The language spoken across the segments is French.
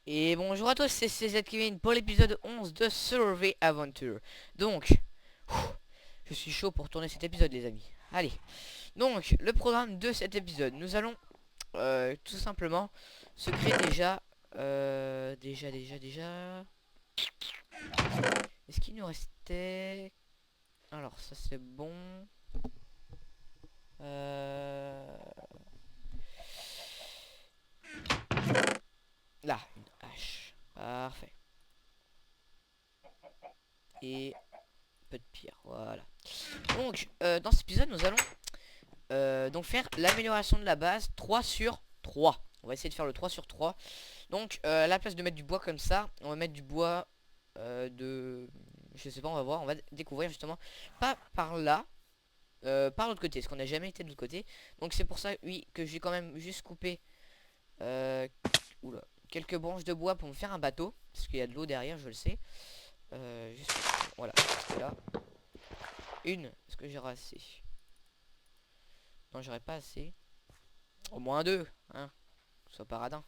Et bonjour à tous, c'est CZ Kevin pour l'épisode 11 de Survey Adventure. Donc, je suis chaud pour tourner cet épisode les amis. Allez, donc le programme de cet épisode, nous allons tout simplement se créer déjà. Est-ce qu'il nous restait... Alors ça c'est bon. Euh... Là, une hache. Parfait. Et peu de pierre, voilà. Donc, dans cet épisode, nous allons donc faire l'amélioration de la base 3 sur 3. On va essayer de faire le 3 sur 3. Donc à la place de mettre du bois comme ça, on va mettre du bois de... Je sais pas, on va voir, on va découvrir justement. Pas par là, par l'autre côté, parce qu'on n'a jamais été de l'autre côté. Donc c'est pour ça, oui, que j'ai quand même juste coupé euh, oula, quelques branches de bois pour me faire un bateau. Parce qu'il y a de l'eau derrière, je le sais. Juste, voilà, là. Une, est-ce que j'aurai assez? Non, j'aurais pas assez. Au moins deux, hein. Soit paradin.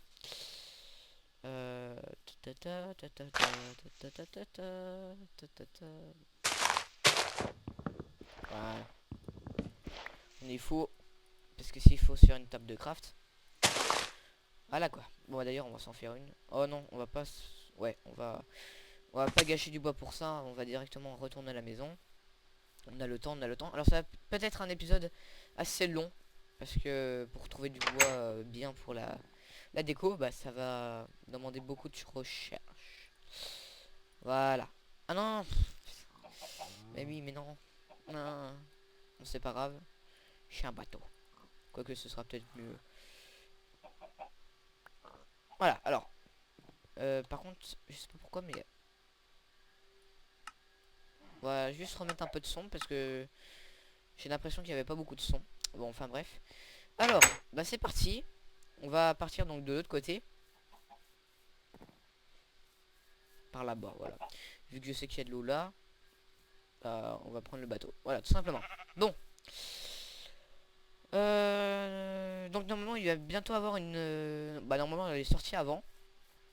Voilà. Il faut. Parce que s'il faut sur une table de craft. Voilà quoi. Bon d'ailleurs on va s'en faire une. Oh non, on va pas. Ouais, on va. On va pas gâcher du bois pour ça. On va directement retourner à la maison. On a le temps, on a le temps. Alors ça va peut-être un épisode assez long. Parce que pour trouver du bois bien pour la déco, bah ça va demander beaucoup de recherche. Voilà. Ah non. Mais oui, mais non. Non. Bon, c'est pas grave. J'ai un bateau. Quoique ce sera peut-être mieux. Voilà, alors. Par contre, je sais pas pourquoi, mais... On va juste remettre un peu de son parce que j'ai l'impression qu'il n'y avait pas beaucoup de son. Bon, enfin bref. Alors, bah c'est parti. On va partir donc de l'autre côté. Par là-bas, voilà. Vu que je sais qu'il y a de l'eau là, bah, on va prendre le bateau. Voilà, tout simplement. Bon. Donc normalement, il va bientôt avoir une... Bah normalement, elle est sortie avant.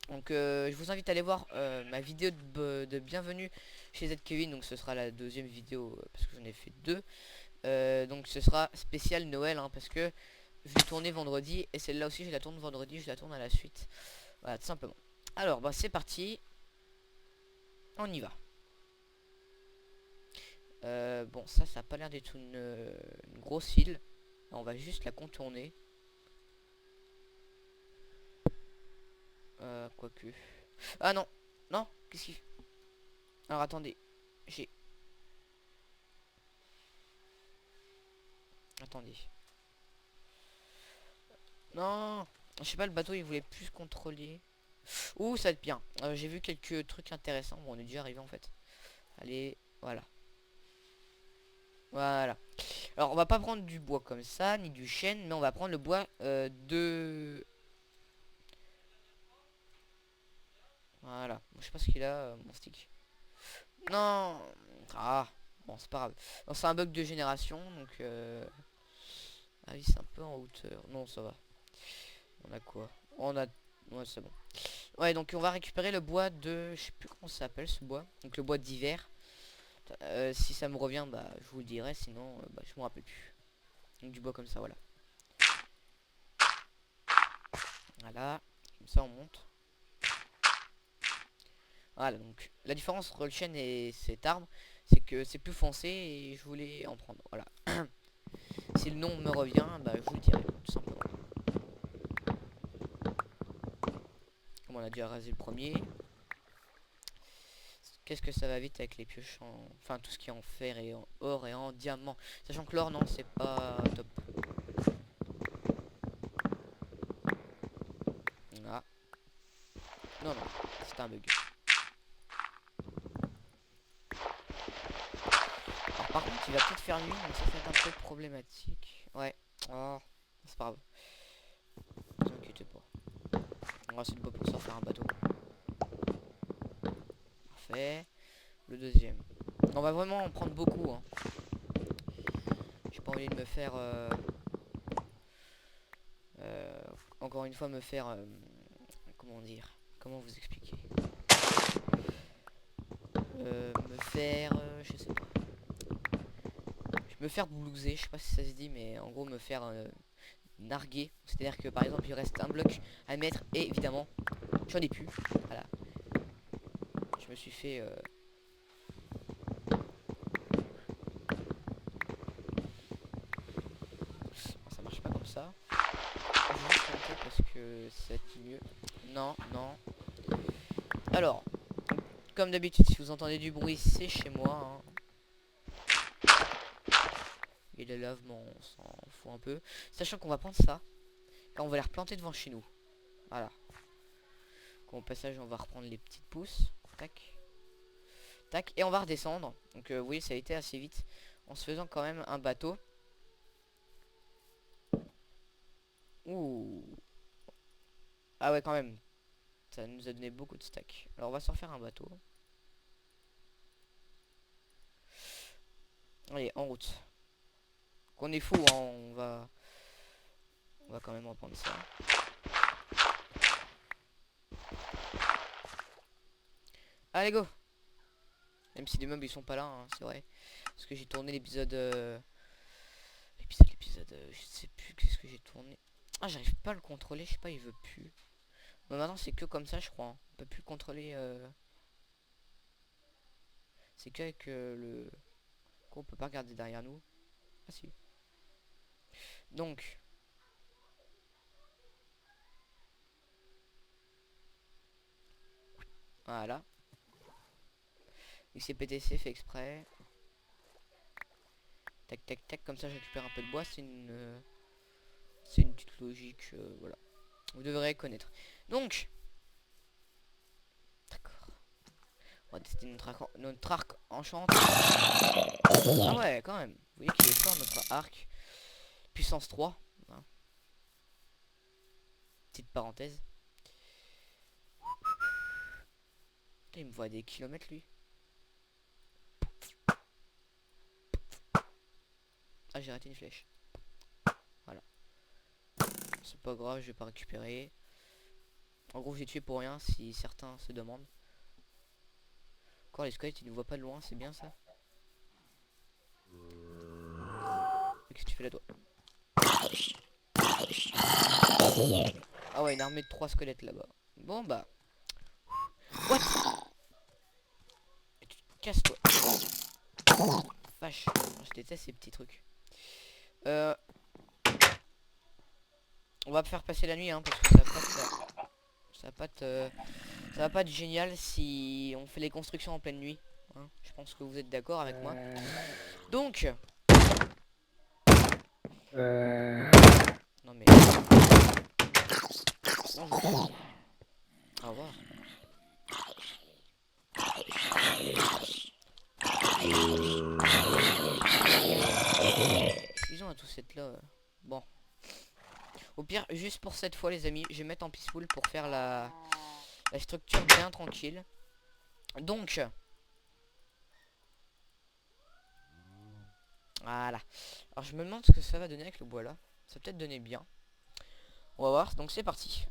Donc je vous invite à aller voir ma vidéo de bienvenue chez Z Kevin. Donc ce sera la deuxième vidéo parce que j'en ai fait deux. Donc ce sera spécial Noël hein, parce que je l'ai tourné vendredi et celle-là aussi je la tourne vendredi, je la tourne à la suite. Voilà tout simplement. Alors bah c'est parti. On y va. Bon ça a pas l'air d'être une grosse île. On va juste la contourner. Quoique. Ah non. Non. Qu'est-ce qu'il fait? Alors attendez. J'ai... Attendez. Non. Je sais pas, le bateau il voulait plus contrôler. Ouh, ça va être bien. J'ai vu quelques trucs intéressants. Bon, on est déjà arrivé en fait. Allez, voilà. Voilà. Alors, on va pas prendre du bois comme ça, ni du chêne, mais on va prendre le bois de... Voilà. Bon, je sais pas ce qu'il a, mon stick. Non. Ah, bon, c'est pas grave. Non, c'est un bug de génération, donc... Ah oui, c'est un peu en hauteur. Non, ça va. On a quoi? On a... Ouais, c'est bon. Ouais, donc on va récupérer le bois de... Je sais plus comment ça s'appelle ce bois. Donc le bois d'hiver. Si ça me revient, bah je vous le dirai. Sinon, bah, je me rappelle plus. Donc du bois comme ça, voilà. Voilà. Comme ça, on monte. Voilà, donc la différence entre le chêne et cet arbre, c'est que c'est plus foncé et je voulais en prendre. Voilà. Si le nom me revient, bah je vous le dirai, tout simplement. Comme on a déjà rasé le premier. Qu'est-ce que ça va vite avec les pioches en... Enfin, tout ce qui est en fer et en or et en diamant. Sachant que l'or, non, c'est pas top. Ah. Non, non, c'est un bug. Alors, par contre, il va peut-être faire nuit, donc ça va être un peu problématique. Ouais. Oh, c'est pas grave. Ne vous inquiétez pas. On va essayer de pour ça faire un bateau. Parfait. Le deuxième. On va vraiment en prendre beaucoup. Hein. J'ai pas envie de me faire... encore une fois me faire... comment dire? comment vous expliquer. Me faire, je sais pas. Me faire blouser, je sais pas si ça se dit, mais en gros me faire narguer. C'est-à-dire que par exemple il reste un bloc à mettre et évidemment j'en ai plus. Voilà. Je me suis fait ça marche pas comme ça. Je vais juste monter parce que ça va être mieux. Non, non. Alors, comme d'habitude, si vous entendez du bruit, c'est chez moi. Hein. Et les lave, bon, on s'en fout un peu. Sachant qu'on va prendre ça. Là, on va les replanter devant chez nous. Voilà. Donc, au passage, on va reprendre les petites pousses. Tac. Tac. Et on va redescendre. Donc, vous voyez, ça a été assez vite. En se faisant quand même un bateau. Ouh. Ah ouais, quand même. Ça nous a donné beaucoup de stacks. Alors, on va s'en faire un bateau. Allez, en route. Qu'on est fou, hein, on va quand même reprendre ça. Allez, go. Même si les meubles ils sont pas là, hein, c'est vrai. Parce que j'ai tourné l'épisode... je sais plus qu'est-ce que j'ai tourné. Ah, j'arrive pas à le contrôler, je sais pas, il veut plus. Mais maintenant c'est que comme ça, je crois. Hein. On peut plus le contrôler. C'est qu'avec le... Quoi, on peut pas regarder derrière nous. Ah si. Donc... Voilà. UCPTC fait exprès. Tac tac tac, comme ça je récupère un peu de bois, c'est une petite logique, voilà. Vous devrez connaître. Donc, d'accord. On va tester notre arc enchanté. Ah ouais, quand même. Vous voyez qu'il est fort notre arc. Puissance 3. Hein. Petite parenthèse. Putain, il me voit à des kilomètres lui. Ah, j'ai raté une flèche. Voilà. C'est pas grave, je vais pas récupérer. En gros, j'ai tué pour rien si certains se demandent. Encore les squelettes, ils ne voient pas de loin, c'est bien ça. Qu'est-ce que tu fais là, toi? Ah ouais, une armée de 3 squelettes là-bas. Bon bah. What? Casse-toi. Vache, je déteste ces petits trucs. On va faire passer la nuit, hein, parce que ça va pas être, ça va pas être génial si on fait les constructions en pleine nuit. Hein. Je pense que vous êtes d'accord avec moi. Donc. Non mais. Bonjour. Au revoir. Ils ont à tous être là. Bon. Au pire, juste pour cette fois les amis, je vais mettre en peaceful pour faire la structure bien tranquille. Donc. Voilà. Alors je me demande ce que ça va donner avec le bois là. Ça va peut-être donner bien. On va voir. Donc c'est parti.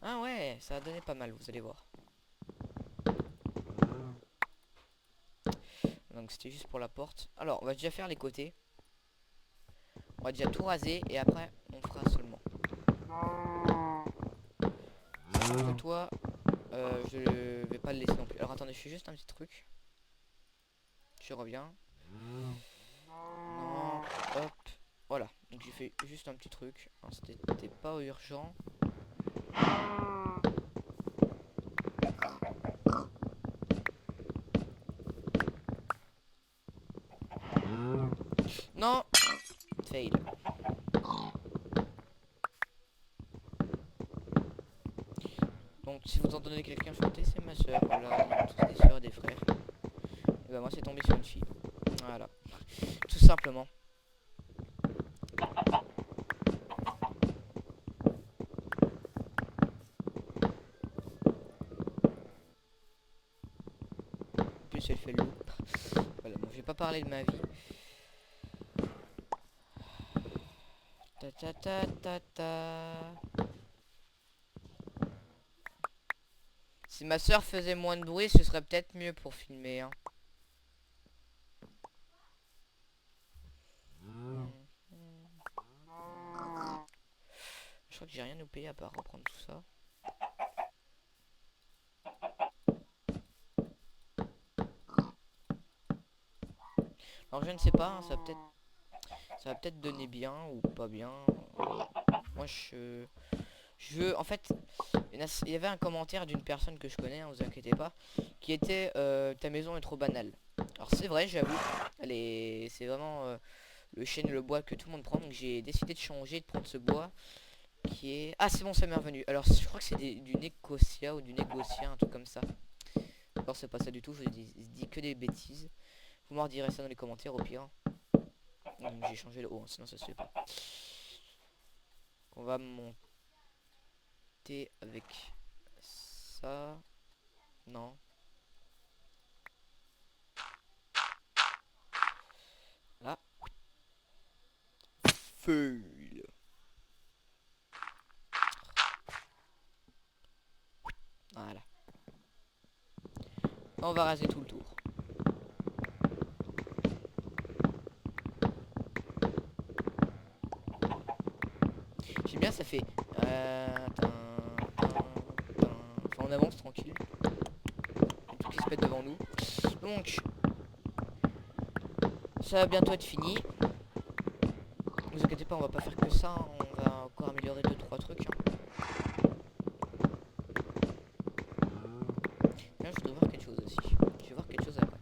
Ah ouais, ça a donné pas mal, vous allez voir. Donc c'était juste pour la porte. Alors on va déjà faire les côtés. On va déjà tout raser et après on fera seulement. Que toi, je vais pas le laisser non plus. Alors attendez, je fais juste un petit truc. Je reviens. Non, hop. Voilà, donc j'ai fait juste un petit truc. C'était pas urgent. Non. Fail. Donc si vous entendez quelqu'un chanter, c'est ma soeur. Voilà, on a tous des soeurs et des frères. Et bah moi c'est tombé sur une fille. Voilà. Tout simplement. En plus elle fait le loup. Voilà, bon, je vais pas parler de ma vie. Ta ta ta ta ta. Si ma soeur faisait moins de bruit, ce serait peut-être mieux pour filmer, hein. Je crois que j'ai rien à payer à part reprendre tout ça. Alors je ne sais pas, hein, ça va peut-être donner bien ou pas bien. Moi je veux en fait il y avait un commentaire d'une personne que je connais, hein, vous inquiétez pas, qui était ta maison est trop banale. Alors c'est vrai, j'avoue, c'est vraiment le chêne, le bois que tout le monde prend, donc j'ai décidé de changer, de prendre ce bois qui est... Ah c'est bon, ça m'est revenu. Alors je crois que c'est du négocia ou du négocien, un truc comme ça. Alors c'est pas ça du tout, je dis que des bêtises. Vous m'en direz ça dans les commentaires au pire. J'ai changé le haut, hein, sinon ça se fait pas. On va monter avec ça. Non. Là. Feuille. Voilà. On va raser tout le tour. J'aime bien, ça fait... Enfin, on avance tranquille. Tout qui se pète devant nous. Donc, ça va bientôt être fini. Vous inquiétez pas, on va pas faire que ça, hein. On va encore améliorer 2-3 trucs, hein. Là, je voudrais voir quelque chose aussi. Je vais voir quelque chose après.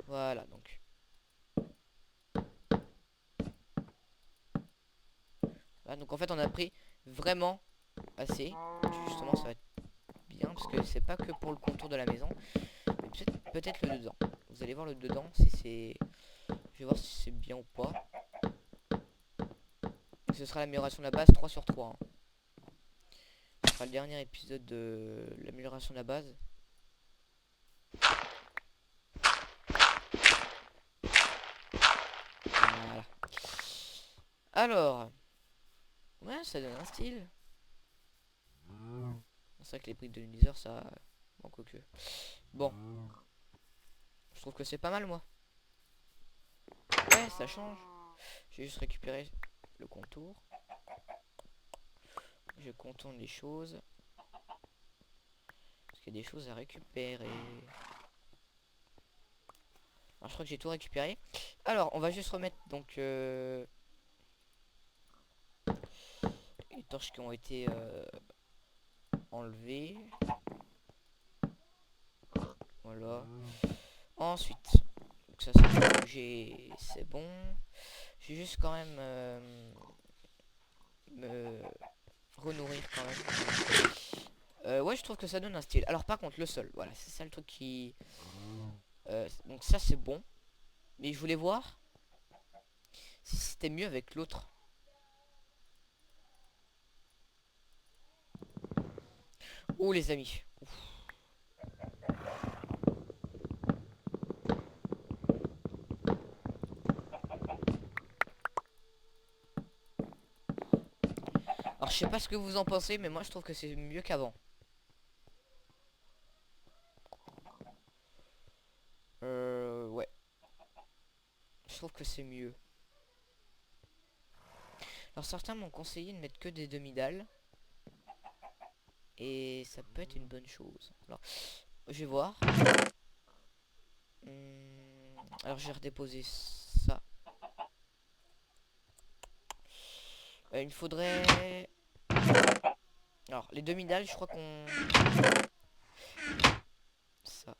Voilà, donc. Voilà, donc en fait, on a pris vraiment assez. Justement, ça va être bien, parce que c'est pas que pour le contour de la maison, mais peut-être le dedans. Vous allez voir le dedans, si c'est... Je vais voir si c'est bien ou pas. Ce sera l'amélioration de la base 3 sur 3, hein. Ce sera le dernier épisode de l'amélioration de la base. Voilà. Alors, ouais, ça donne un style. C'est vrai que les briques de l'uniseur, ça... Bon, quoique. Bon. Je trouve que c'est pas mal, moi. Ouais, ça change. J'ai juste récupéré le contour. Je contourne les choses. Parce qu'il y a des choses à récupérer. Alors, je crois que j'ai tout récupéré. Alors, on va juste remettre, donc... les torches qui ont été enlevées. Voilà. Ensuite, donc ça c'est bouger, c'est bon. J'ai juste quand même me renourrir quand même. Ouais, je trouve que ça donne un style. Alors par contre, le sol, voilà, c'est ça le truc qui... donc ça c'est bon. Mais je voulais voir si c'était mieux avec l'autre. Oh les amis. Ouf. Alors je sais pas ce que vous en pensez, mais moi je trouve que c'est mieux qu'avant. Ouais. Je trouve que c'est mieux. Alors certains m'ont conseillé de mettre que des demi-dalles. Et ça peut être une bonne chose. Alors, je vais voir. Alors, j'ai redéposé ça. Il me faudrait... Alors, les demi-dalles, je crois qu'on... Ça.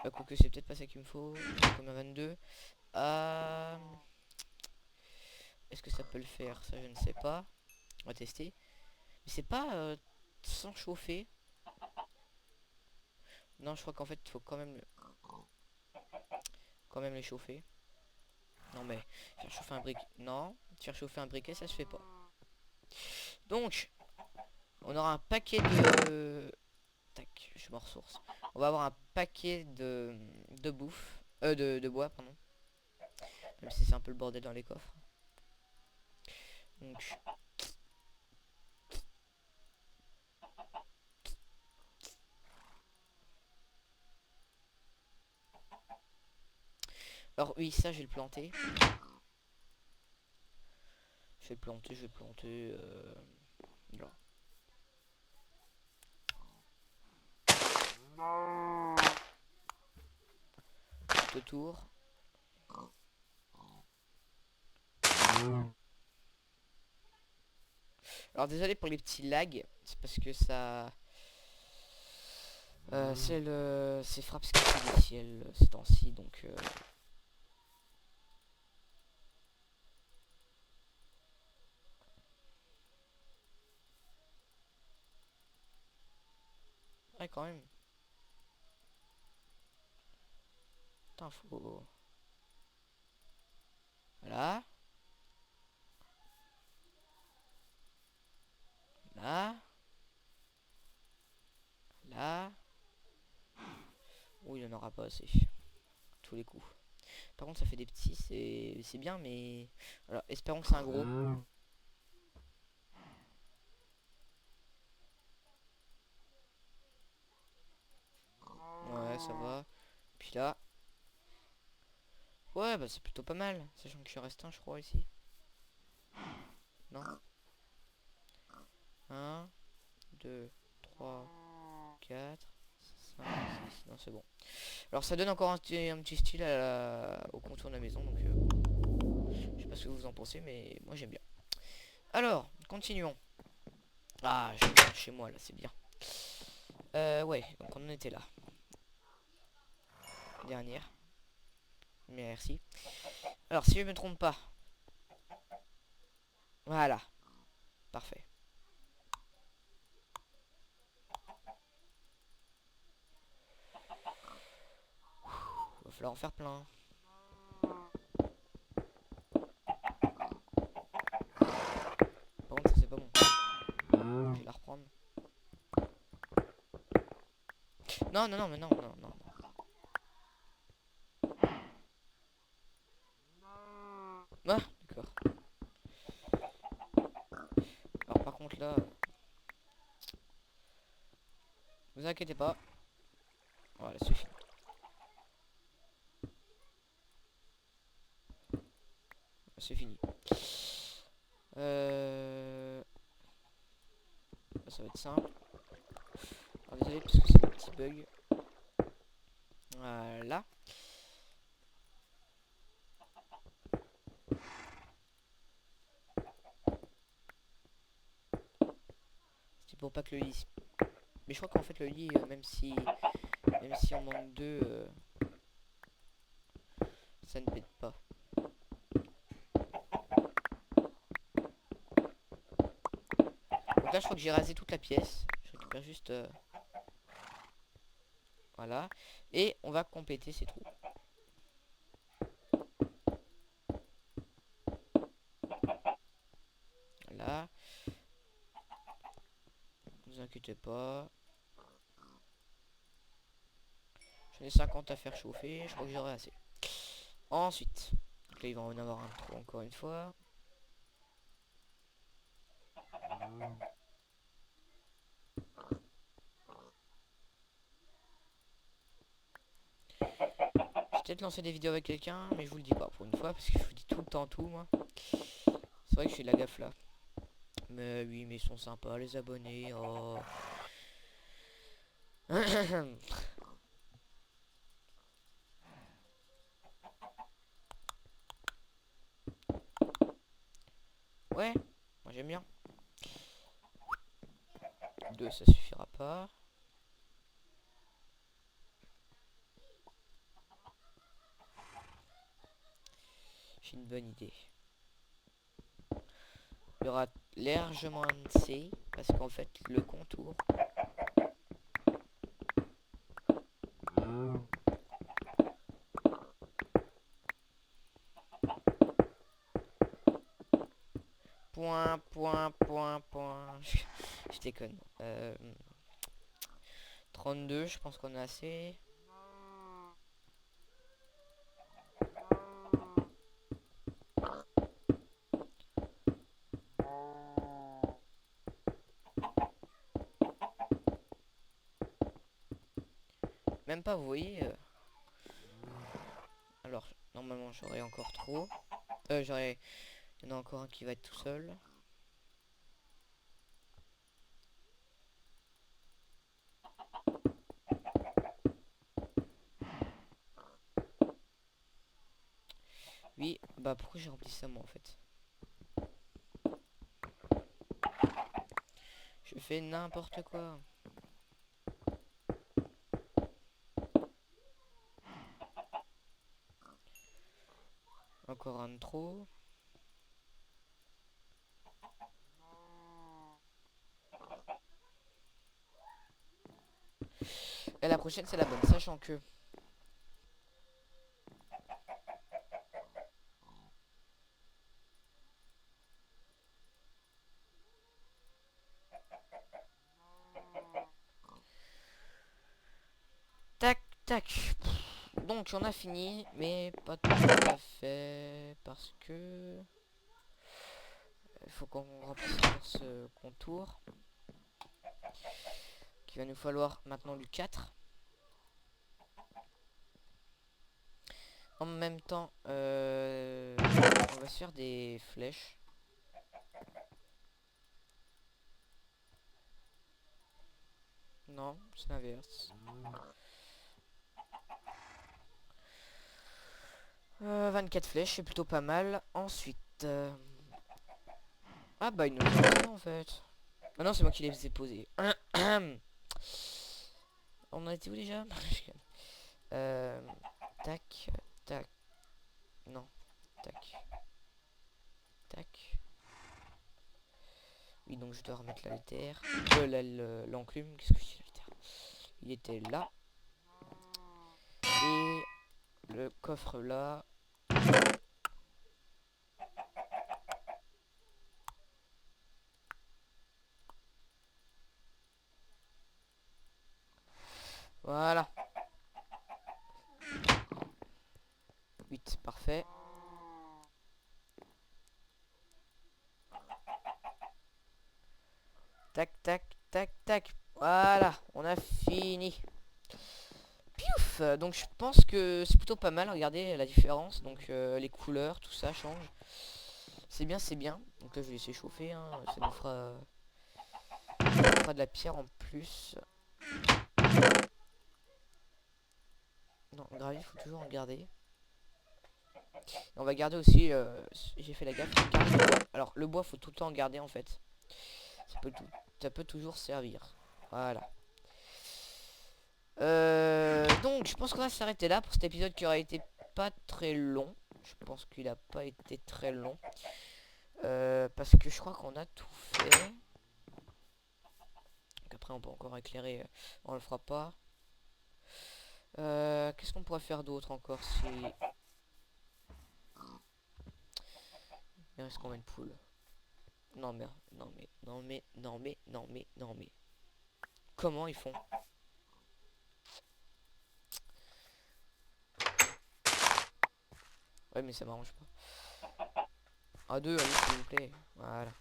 Quoique, c'est peut-être pas ça qu'il me faut. Combien 22. Est-ce que ça peut le faire? Ça, je ne sais pas. On va tester. Mais c'est pas sans chauffer. Non, je crois qu'en fait, il faut quand même les chauffer. Non, mais faire chauffer un briquet... Non, faire chauffer un briquet, ça se fait pas. Donc, on aura un paquet de... Tac, je me ressource. On va avoir un paquet de bouffe. De bois, pardon. Même si c'est un peu le bordel dans les coffres. Alors oui, ça je vais le planter. Je vais le planter, je vais le planter. Là. Tout autour. Alors désolé pour les petits lags, c'est parce que ça... c'est frappe artificielle ces temps-ci, donc... Ouais, quand même. Putain, faut... Voilà. Là. Là. Oh, il n'y en aura pas assez. Tous les coups. Par contre, ça fait des petits, c'est bien, mais... Alors, espérons que c'est un gros. Ouais, ça va. Puis là... Ouais, bah c'est plutôt pas mal. Sachant qu'il en reste un, je crois, ici. Non. Un, 2, 3, 4, 5, 6. Non, c'est bon. Alors, ça donne encore un petit style au contour de la maison. Donc, je sais pas ce que vous en pensez, mais moi, j'aime bien. Alors, continuons. Ah, je suis chez moi, là, c'est bien. Ouais, donc on en était là. Dernière. Merci. Alors, si je me trompe pas. Voilà. Parfait. Va falloir en faire plein. Par contre, ça c'est pas bon. Je vais la reprendre. Non, non, non, mais non, non, non. Ah, d'accord. Alors par contre là, vous inquiétez pas. Voilà, c'est fini. C'est fini. Ça va être simple. Alors désolé parce que c'est des petits bugs. Voilà. C'est pour pas que le lit... Mais je crois qu'en fait le lit, même si on manque deux, ça ne pète pas. Donc là je crois que j'ai rasé toute la pièce. Je récupère juste... voilà. Et on va compléter ces trous. Voilà. Ne vous inquiétez pas. J'en ai 50 à faire chauffer. Je crois que j'aurai assez. Ensuite. Donc là il va en avoir un trou encore une fois. Je vais peut-être lancer des vidéos avec quelqu'un, mais je vous le dis pas pour une fois, parce que je vous dis tout le temps tout, moi. C'est vrai que je fais de la gaffe là. Mais oui, mais ils sont sympas, les abonnés. Oh. Ouais, moi j'aime bien. Deux, ça suffira pas. J'ai une bonne idée. Il y aura largement un C, parce qu'en fait, le contour... Point, point, point, point. Je déconne. 32, je pense qu'on a assez. Même pas, vous voyez. Alors, normalement j'aurai encore trop. J'aurai... Il y en a encore un qui va être tout seul. Oui, bah pourquoi j'ai rempli ça moi en fait? Je fais n'importe quoi. Encore un de trop. Et la prochaine c'est la bonne, sachant que... Tac, tac. Donc on a fini, mais pas tout à fait, parce que... Il faut qu'on remplisse encore ce contour. Qu'il va nous falloir maintenant du 4. En même temps, on va se faire des flèches. Non, c'est l'inverse. 24 flèches, c'est plutôt pas mal. Ensuite... Ah bah une autre en fait. Ah non, c'est moi qui les ai posés. On en était où déjà? Tac, tac. Non, tac, tac. Oui, donc je dois remettre l'altère. L'enclume, qu'est-ce que je dis l'altère? Il était là. Et le coffre là. Voilà. 8, parfait. Tac, tac, tac, tac. Voilà, on a fini. Piouf. Donc je pense que c'est plutôt pas mal. Regardez la différence. Donc les couleurs, tout ça change. C'est bien, c'est bien. Donc là je vais laisser chauffer. Hein. Ça nous fera de la pierre en plus. Non, gravier, il faut toujours en garder. Et on va garder aussi, j'ai fait la gaffe, garder le bois. Alors le bois, faut tout le temps en garder en fait. Ça peut toujours servir. Voilà. Donc je pense qu'on va s'arrêter là pour cet épisode qui aura été pas très long. Je pense qu'il a pas été très long. Parce que je crois qu'on a tout fait. Donc après on peut encore éclairer. On le fera pas. Qu'est-ce qu'on pourrait faire d'autre encore si... Il reste combien de poules? Non mais, non mais, non mais, non mais, non mais, non mais. Comment ils font? Ouais mais ça m'arrange pas. À deux, allez s'il vous plaît. Voilà.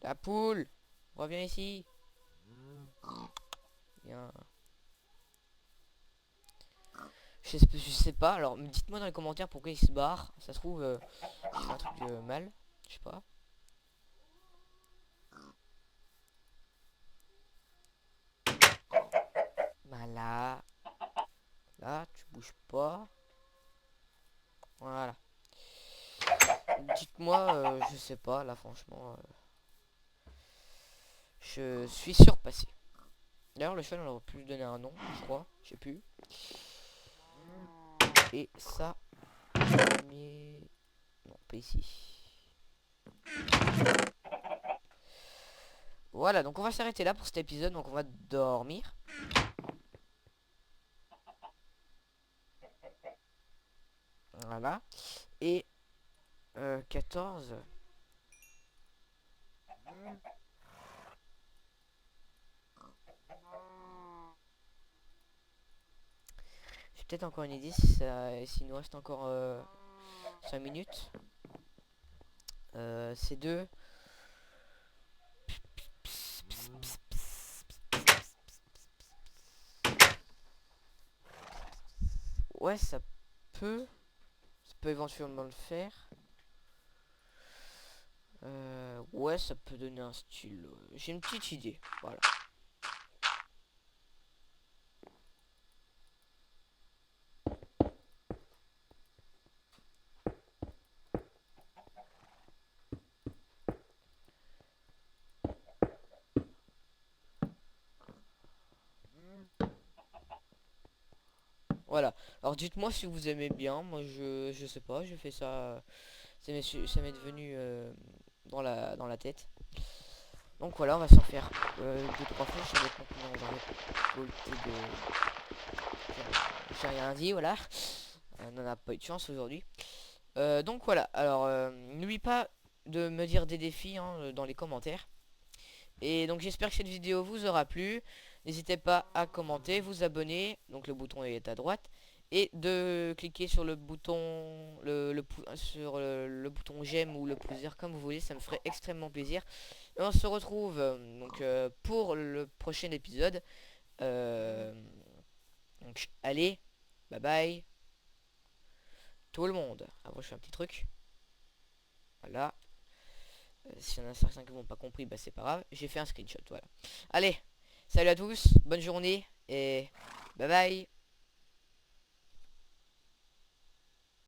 La poule! Reviens ici. Bien. Je sais pas, alors dites-moi dans les commentaires pourquoi il se barre. Ça se trouve, j'ai fait un truc mal. Je sais pas. Bah là. Là, tu bouges pas. Voilà. Dites-moi, je sais pas, là franchement. Je suis surpassé. D'ailleurs, le cheval, on aurait pu lui donner un nom, je crois. Je sais plus. Et ça. Mais... Non, pas ici. Voilà, donc on va s'arrêter là pour cet épisode. Donc on va dormir. Voilà. Et 14. J'ai peut-être encore une idée s'il nous reste encore 5 minutes. C'est deux. ouais, peut... Ça peut éventuellement le faire. Ouais, ça peut donner un style. J'ai une petite idée. Voilà. Voilà. Alors dites-moi si vous aimez bien. Moi je sais pas, je fais ça. Ça m'est devenu dans la tête. Donc voilà, on va s'en faire 2-3 fois. Ça dépend combien on va récolter de. J'ai rien dit, voilà. On n'en a pas eu de chance aujourd'hui. Donc voilà. Alors n'oublie pas de me dire des défis hein, dans les commentaires. Et donc j'espère que cette vidéo vous aura plu. N'hésitez pas à commenter, vous abonner, donc le bouton est à droite, et de cliquer sur le bouton sur le bouton j'aime ou le pouce vert comme vous voulez, ça me ferait extrêmement plaisir. Et on se retrouve pour le prochain épisode. Euh, donc allez, bye bye tout le monde. Avant je fais un petit truc. Voilà. S'il y en a certains qui n'ont pas compris, bah c'est pas grave. J'ai fait un screenshot, voilà. Allez, salut à tous, bonne journée et bye bye.